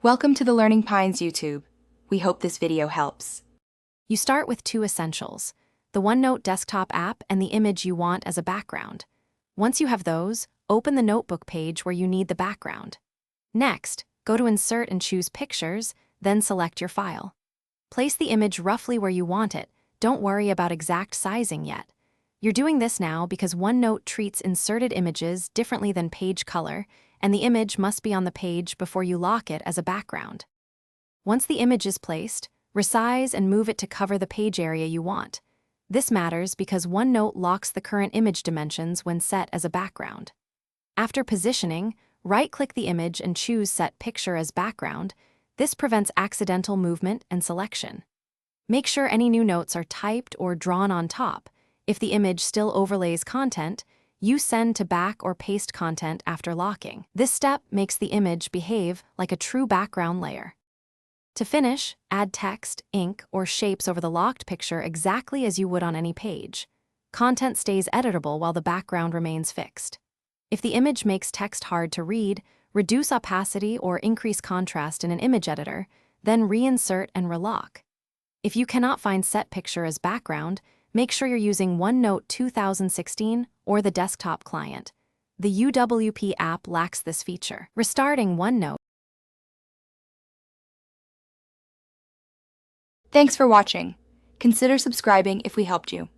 Welcome to the Learning Pines YouTube. We hope this video helps. You start with two essentials, the OneNote desktop app and the image you want as a background. Once you have those, open the notebook page where you need the background. Next, go to Insert and choose Pictures, then select your file. Place the image roughly where you want it. Don't worry about exact sizing yet. You're doing this now because OneNote treats inserted images differently than page color, and the image must be on the page before you lock it as a background. Once the image is placed, resize and move it to cover the page area you want. This matters because OneNote locks the current image dimensions when set as a background. After positioning, right-click the image and choose Set Picture as Background. This prevents accidental movement and selection. Make sure any new notes are typed or drawn on top. If the image still overlays content, use Send to back or paste content after locking. This step makes the image behave like a true background layer. To finish, add text, ink, or shapes over the locked picture exactly as you would on any page. Content stays editable while the background remains fixed. If the image makes text hard to read, reduce opacity or increase contrast in an image editor, then reinsert and relock. If you cannot find Set Picture as background, make sure you're using OneNote 2016 or the desktop client. The UWP app lacks this feature. Restarting OneNote. Thanks for watching. Consider subscribing if we helped you.